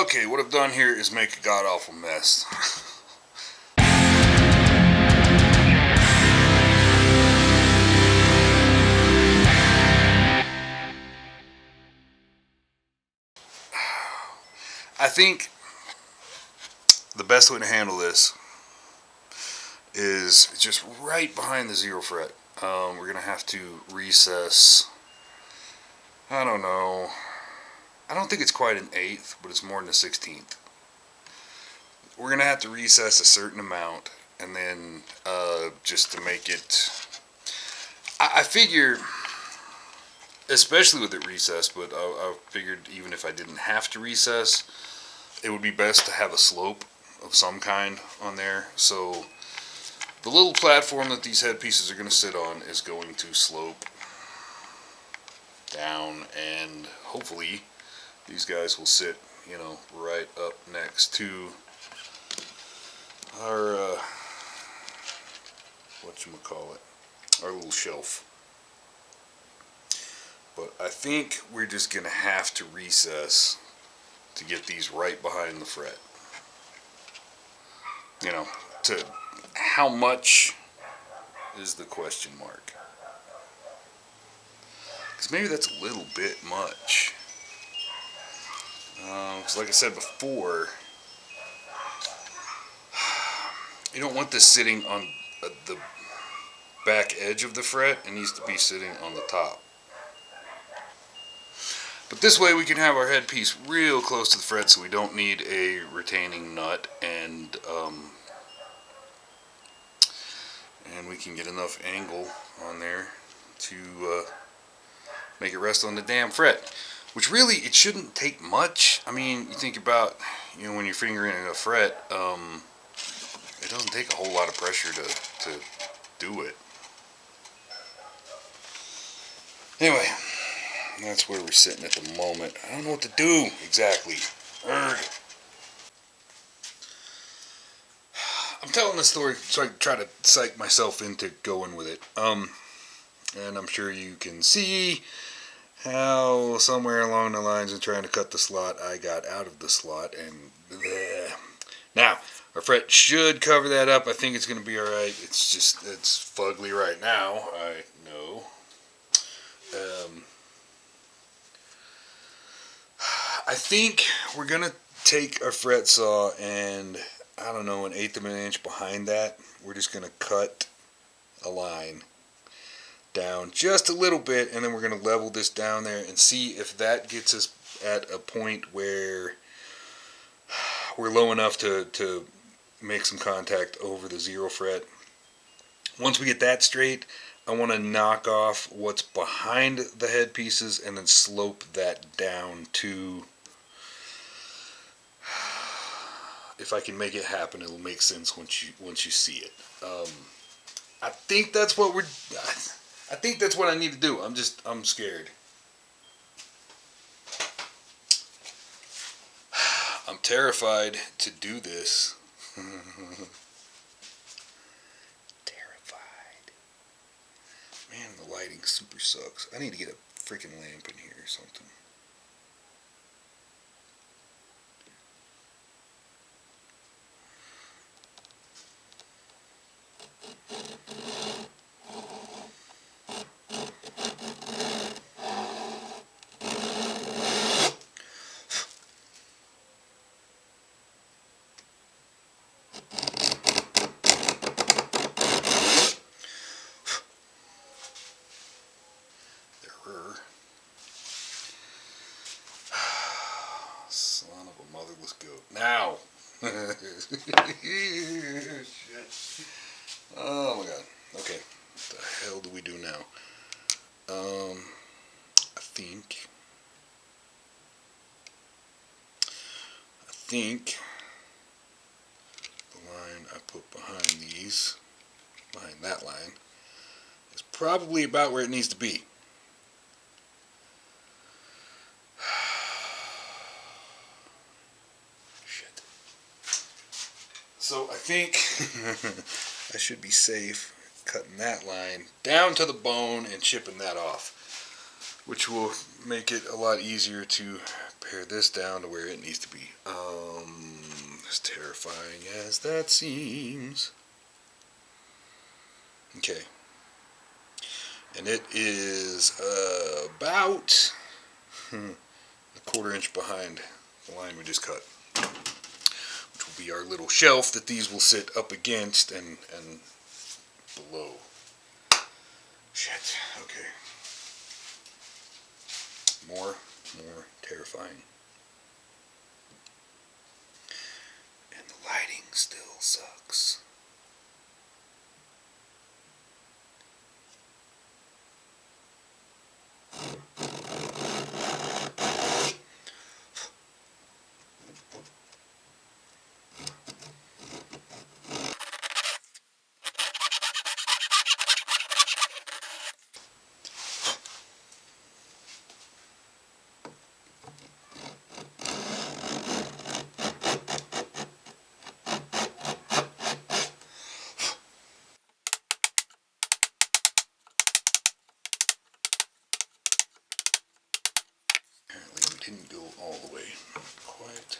Okay, what I've done here is make a god-awful mess. I think the best way to handle this is just right behind the 0 fret. We're going to have to recess, I don't know, I don't think it's quite an 1/8, but it's more than a 16th. We're going to have to recess a certain amount, and then just to make it, I figure, especially with it recessed, but I figured even if I didn't have to recess, it would be best to have a slope of some kind on there. So the little platform that these headpieces are going to sit on is going to slope down, and hopefully these guys will sit, you know, right up next to our whatchamacallit, our little shelf. But I think we're just going to have to recess to get these right behind the fret. You know, to how much is the question mark. Because maybe that's a little bit much. Because like I said before, you don't want this sitting on the back edge of the fret. It needs to be sitting on the top. But this way we can have our headpiece real close to the fret, so we don't need a retaining nut, and we can get enough angle on there to make it rest on the damn fret. Which really, it shouldn't take much. I mean, you think about, you know, when you're fingering a fret, it doesn't take a whole lot of pressure to do it. Anyway, that's where we're sitting at the moment. I don't know what to do exactly. I'm telling this story so I can try to psych myself into going with it. And I'm sure you can see how somewhere along the lines of trying to cut the slot, I got out of the slot, and bleh. Now our fret should cover that up. I think it's going to be all right. It's just, it's fugly right now, I know. I think we're going to take our fret saw and, I don't know, 1/8 of an inch behind that, we're just going to cut a line down just a little bit, and then we're going to level this down there and see if that gets us at a point where we're low enough to make some contact over the 0 fret. Once we get that straight, I want to knock off what's behind the headpieces and then slope that down to, if I can make it happen, it'll make sense once you see it. I think that's what I think that's what I need to do. I'm scared. I'm terrified to do this. Terrified. Man, the lighting super sucks. I need to get a freaking lamp in here or something. Son of a motherless goat. Now! Shit. Oh my god. Okay. What the hell do we do now? I think the line I put behind these, behind that line, is probably about where it needs to be. Shit. So I think I should be safe cutting that line down to the bone and chipping that off, which will make it a lot easier to pare this down to where it needs to be. As terrifying as that seems. Okay. And it is about a 1/4 inch behind the line we just cut, which will be our little shelf that these will sit up against and below. Shit. Okay. More terrifying. And the lighting still sucks. Apparently we didn't go all the way. Quite.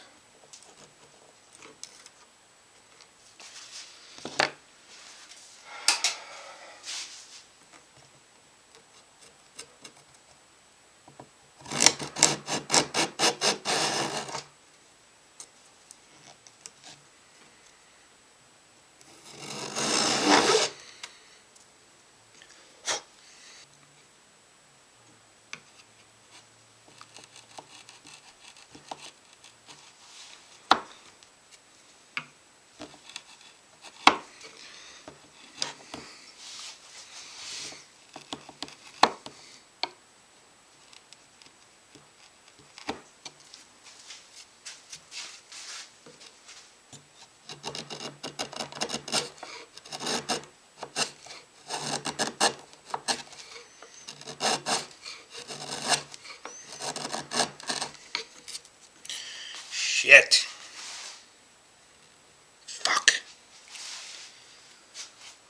Shit. Fuck.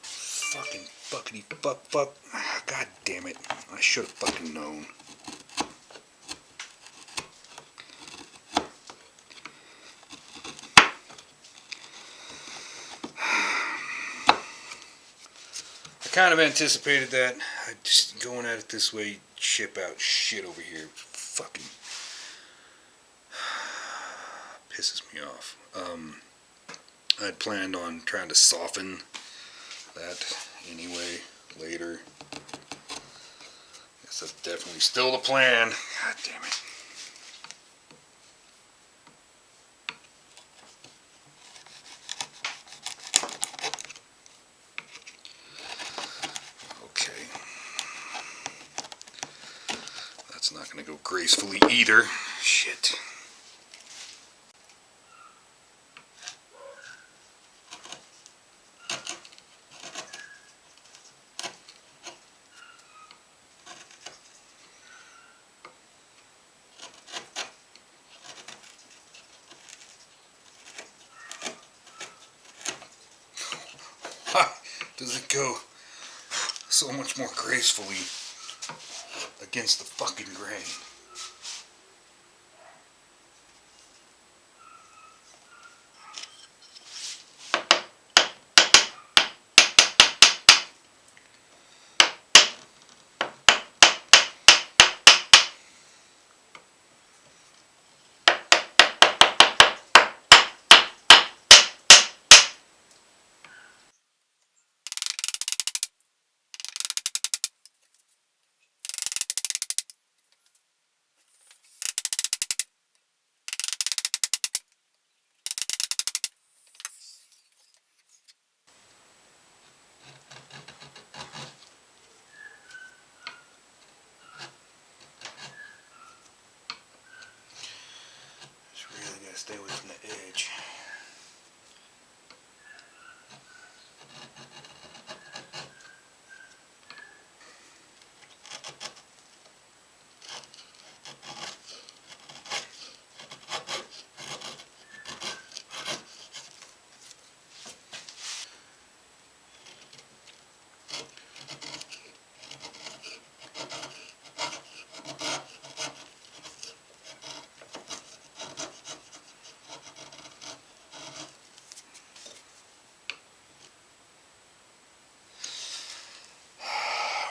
Fucking fuckity fuck. God damn it. I should have fucking known. I kind of anticipated that. I just going at it this way, ship out shit over here. Fucking pisses me off. I'd planned on trying to soften that anyway later. Guess that's definitely still the plan. God damn it. Okay. That's not going to go gracefully either. Shit. Does it go so much more gracefully against the fucking grain? Stay away from the edge.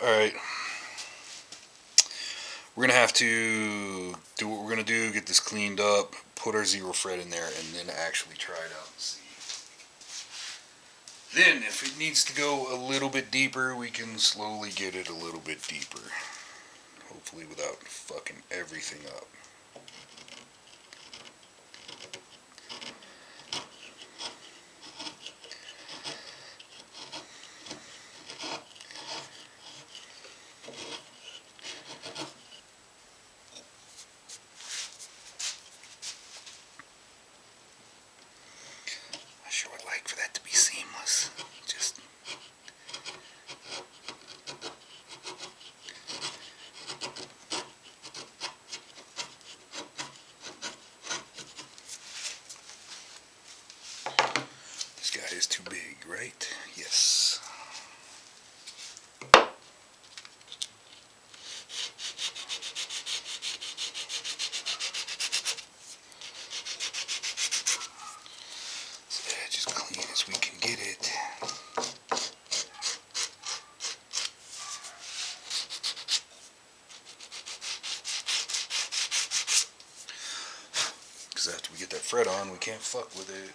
Alright. We're going to have to do what we're going to do, get this cleaned up, put our 0 fret in there, and then actually try it out and see. Then, if it needs to go a little bit deeper, we can slowly get it a little bit deeper. Hopefully without fucking everything up. I sure would like for that to be seamless. Just... This guy is too big, right? Yes. This edge as clean as we can get it. Because after we get that fret on, we can't fuck with it.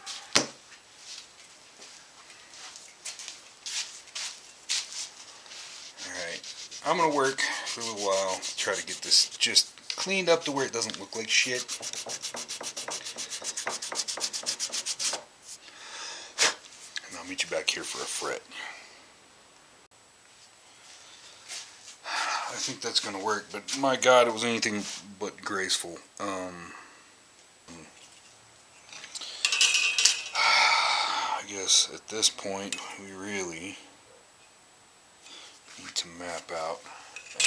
I'm going to work for a little while to try to get this just cleaned up to where it doesn't look like shit. And I'll meet you back here for a fret. I think that's going to work, but my God, it was anything but graceful. I guess at this point, we really need to map out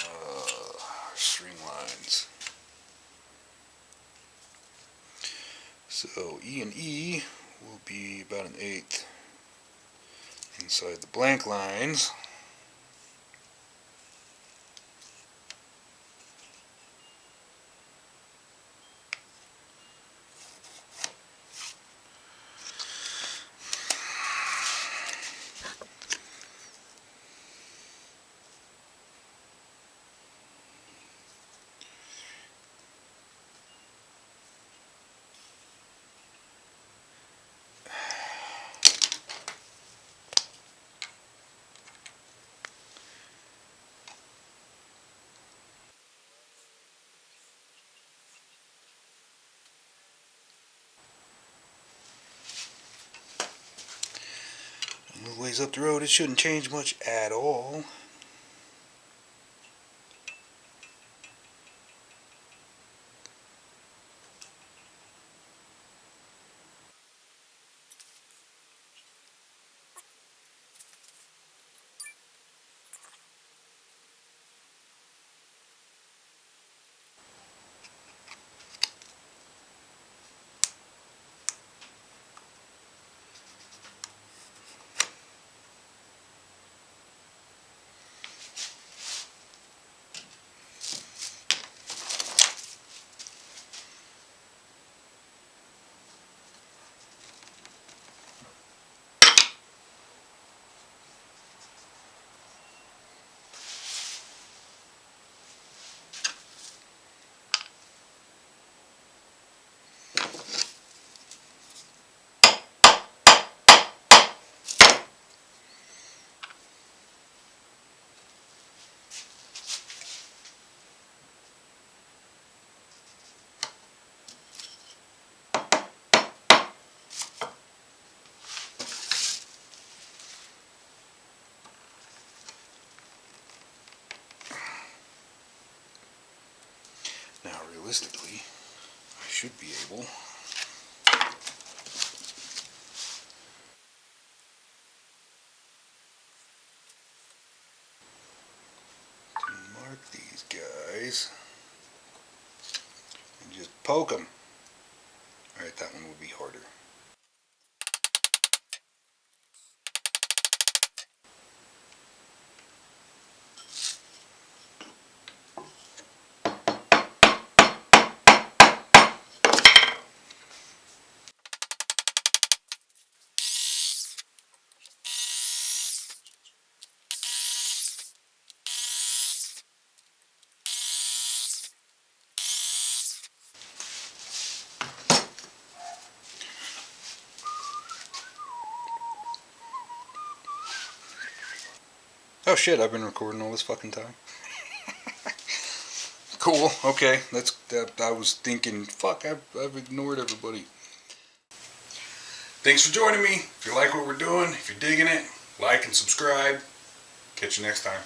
our string lines. So E and E will be about 1/8 inside the blank lines. A little ways up the road, it shouldn't change much at all. Now, realistically, I should be able to mark these guys and just poke them. Alright, that one would be harder. Oh shit, I've been recording all this fucking time. Cool, okay. I was thinking, fuck, I've ignored everybody. Thanks for joining me. If you like what we're doing, if you're digging it, like and subscribe. Catch you next time.